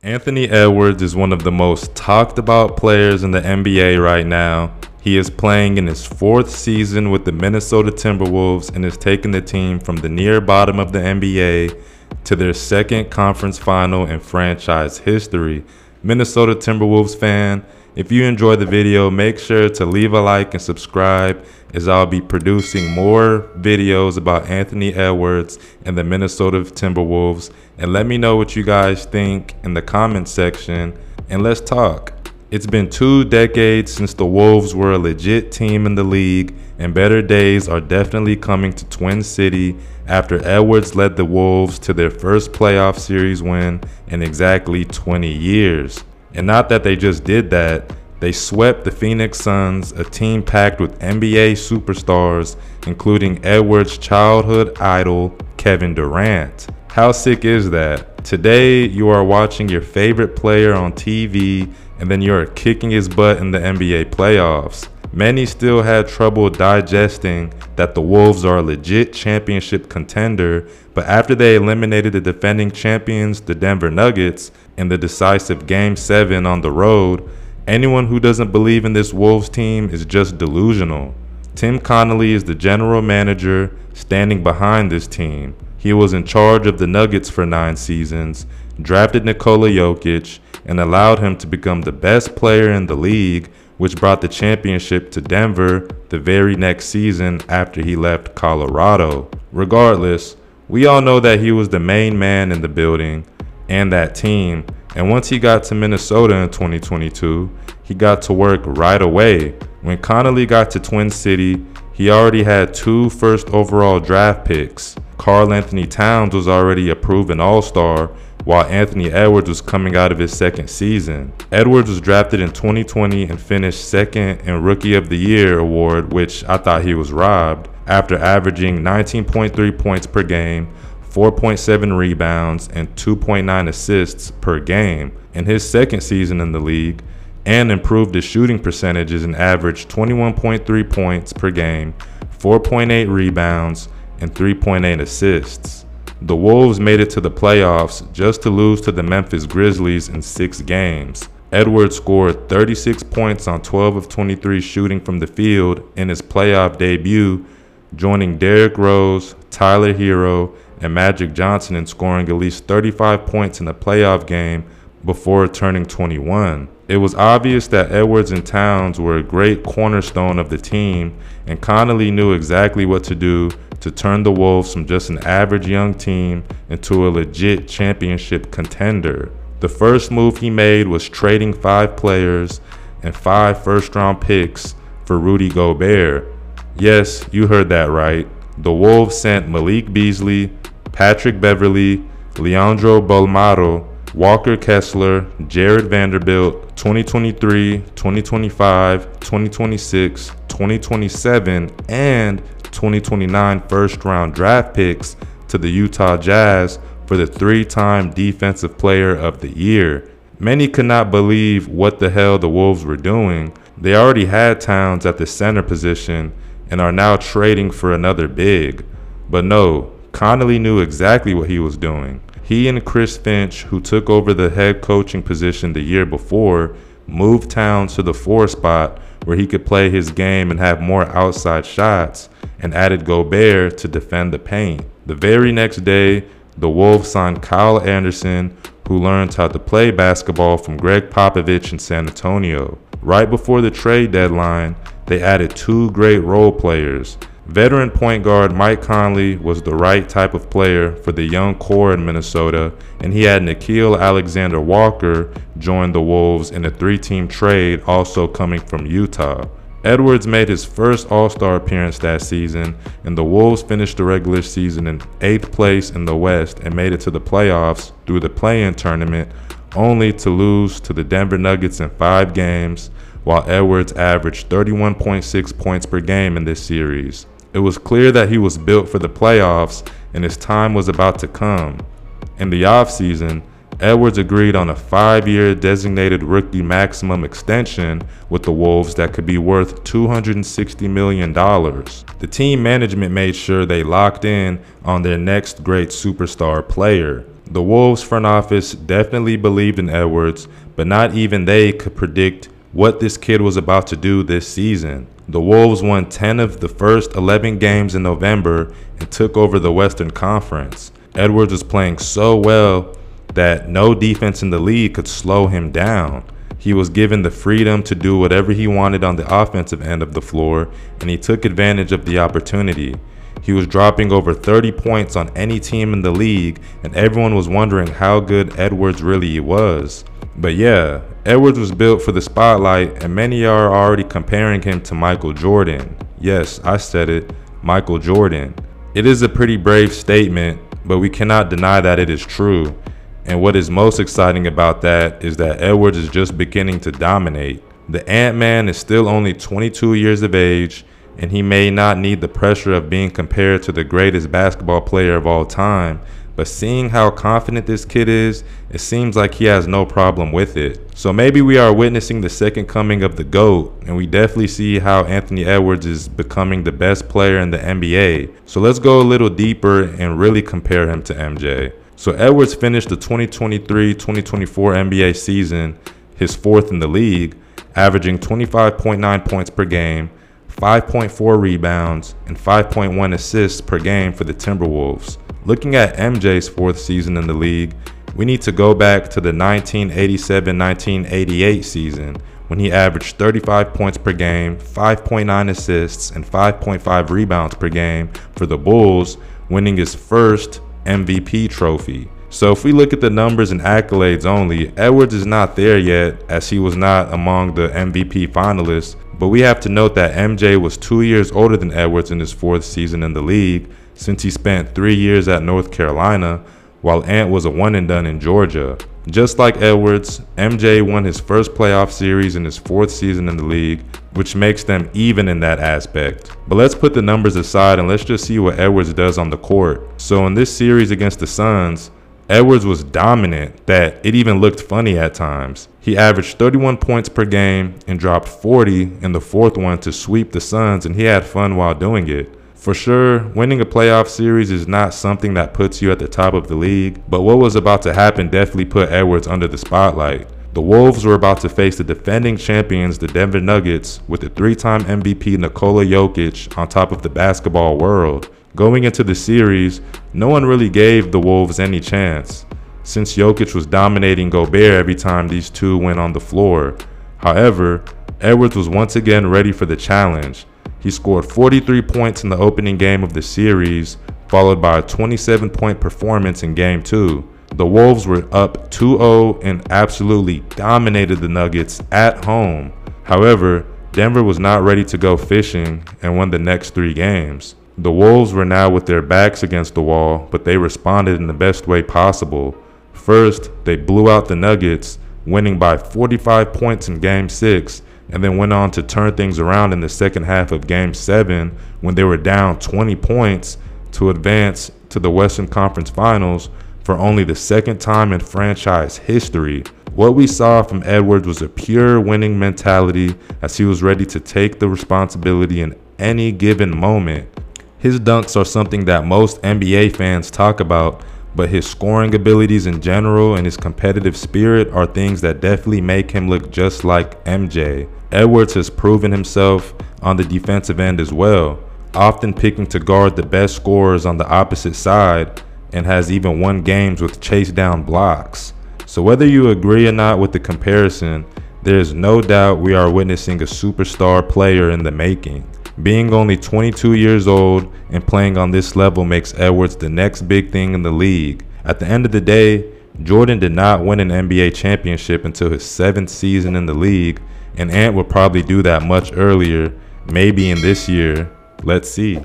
Anthony Edwards is one of the most talked about players in the NBA right now. He is playing in his fourth season with the Minnesota Timberwolves and is taking the team from the near bottom of the NBA to their second conference final in franchise history. Minnesota Timberwolves fan, if you enjoy the video, make sure to leave a like and subscribe, as I'll be producing more videos about Anthony Edwards and the Minnesota Timberwolves. And let me know what you guys think in the comments section, and let's talk. It's been 2 decades since the Wolves were a legit team in the league, and better days are definitely coming to Twin City after Edwards led the Wolves to their first playoff series win in exactly 20 years. And not that they just did that, they swept the Phoenix Suns, a team packed with NBA superstars, including Edwards' childhood idol, Kevin Durant. How sick is that? Today, you are watching your favorite player on TV, and then you're kicking his butt in the NBA playoffs. Many still had trouble digesting that the Wolves are a legit championship contender, but after they eliminated the defending champions, the Denver Nuggets, in the decisive Game 7 on the road, anyone who doesn't believe in this Wolves team is just delusional. Tim Connelly is the general manager standing behind this team. He was in charge of the Nuggets for 9 seasons, drafted Nikola Jokic, and allowed him to become the best player in the league, which brought the championship to Denver the very next season after he left Colorado. Regardless, we all know that he was the main man in the building and that team, and once he got to Minnesota in 2022, he got to work right away. When Connelly got to Twin City, he already had 2 first overall draft picks. Karl-Anthony Towns was already a proven all-star, while Anthony Edwards was coming out of his second season. Edwards was drafted in 2020 and finished second in Rookie of the Year award, which I thought he was robbed, after averaging 19.3 points per game, 4.7 rebounds, and 2.9 assists per game in his second season in the league, and improved his shooting percentages and averaged 21.3 points per game, 4.8 rebounds, and 3.8 assists. The Wolves made it to the playoffs just to lose to the Memphis Grizzlies in 6 games. Edwards scored 36 points on 12 of 23 shooting from the field in his playoff debut, joining Derrick Rose, Tyler Hero, and Magic Johnson in scoring at least 35 points in a playoff game before turning 21. It was obvious that Edwards and Towns were a great cornerstone of the team, and Connelly knew exactly what to do to turn the Wolves from just an average young team into a legit championship contender. The first move he made was trading 5 players and 5 first-round picks for Rudy Gobert. Yes, you heard that right. The Wolves sent Malik Beasley, Patrick Beverley, Leandro Bolmaro, Walker Kessler, Jared Vanderbilt, 2023, 2025, 2026, 2027, and 2029 first-round draft picks to the Utah Jazz for the 3-time Defensive Player of the Year. Many could not believe what the hell the Wolves were doing. They already had Towns at the center position and are now trading for another big. But no, Connelly knew exactly what he was doing. He and Chris Finch, who took over the head coaching position the year before, moved Towns to the 4 spot where he could play his game and have more outside shots, and added Gobert to defend the paint. The very next day, the Wolves signed Kyle Anderson, who learned how to play basketball from Greg Popovich in San Antonio. Right before the trade deadline, they added 2 great role players. Veteran point guard Mike Conley was the right type of player for the young core in Minnesota, and he had Nickeil Alexander-Walker join the Wolves in a 3-team trade, also coming from Utah. Edwards made his first All-Star appearance that season, and the Wolves finished the regular season in 8th place in the West and made it to the playoffs through the play-in tournament, only to lose to the Denver Nuggets in 5 games, while Edwards averaged 31.6 points per game in this series. It was clear that he was built for the playoffs and his time was about to come. In the offseason, Edwards agreed on a 5-year designated rookie maximum extension with the Wolves that could be worth $260 million. The team management made sure they locked in on their next great superstar player. The Wolves front office definitely believed in Edwards, but not even they could predict what this kid was about to do this season. The Wolves won 10 of the first 11 games in November and took over the Western Conference. Edwards was playing so well that no defense in the league could slow him down. He was given the freedom to do whatever he wanted on the offensive end of the floor, and he took advantage of the opportunity. He was dropping over 30 points on any team in the league, and everyone was wondering how good Edwards really was. But yeah, Edwards was built for the spotlight, and many are already comparing him to Michael Jordan. Yes, I said it, Michael Jordan. It is a pretty brave statement, but we cannot deny that it is true. And what is most exciting about that is that Edwards is just beginning to dominate. The Ant-Man is still only 22 years of age, and he may not need the pressure of being compared to the greatest basketball player of all time, but seeing how confident this kid is, it seems like he has no problem with it. So maybe we are witnessing the second coming of the GOAT, and we definitely see how Anthony Edwards is becoming the best player in the NBA. So let's go a little deeper and really compare him to MJ. So Edwards finished the 2023-2024 NBA season, his fourth in the league, averaging 25.9 points per game, 5.4 rebounds, and 5.1 assists per game for the Timberwolves. Looking at MJ's fourth season in the league, we need to go back to the 1987-1988 season when he averaged 35 points per game, 5.9 assists, and 5.5 rebounds per game for the Bulls, winning his first MVP trophy. So if we look at the numbers and accolades only, Edwards is not there yet, as he was not among the MVP finalists, but we have to note that MJ was 2 years older than Edwards in his fourth season in the league, since he spent 3 years at North Carolina, while Ant was a one and done in Georgia. Just like Edwards, MJ won his first playoff series in his fourth season in the league, which makes them even in that aspect. But let's put the numbers aside and let's just see what Edwards does on the court. So in this series against the Suns, Edwards was dominant that it even looked funny at times. He averaged 31 points per game and dropped 40 in the fourth one to sweep the Suns, and he had fun while doing it. For sure, winning a playoff series is not something that puts you at the top of the league, but what was about to happen definitely put Edwards under the spotlight. The Wolves were about to face the defending champions, the Denver Nuggets, with the three-time MVP Nikola Jokic on top of the basketball world. Going into the series, no one really gave the Wolves any chance, since Jokic was dominating Gobert every time these two went on the floor. However, Edwards was once again ready for the challenge. He scored 43 points in the opening game of the series, followed by a 27-point performance in Game 2. The Wolves were up 2-0 and absolutely dominated the Nuggets at home. However, Denver was not ready to go fishing and won the next 3 games. The Wolves were now with their backs against the wall, but they responded in the best way possible. First, they blew out the Nuggets, winning by 45 points in Game 6, and then went on to turn things around in the second half of Game 7 when they were down 20 points to advance to the Western Conference Finals for only the second time in franchise history. What we saw from Edwards was a pure winning mentality, as he was ready to take the responsibility in any given moment. His dunks are something that most NBA fans talk about, but his scoring abilities in general and his competitive spirit are things that definitely make him look just like MJ. Edwards has proven himself on the defensive end as well, often picking to guard the best scorers on the opposite side, and has even won games with chase down blocks. So whether you agree or not with the comparison, there is no doubt we are witnessing a superstar player in the making. Being only 22 years old and playing on this level makes Edwards the next big thing in the league. At the end of the day, Jordan did not win an NBA championship until his 7th season in the league, and Ant would probably do that much earlier, maybe in this year. Let's see.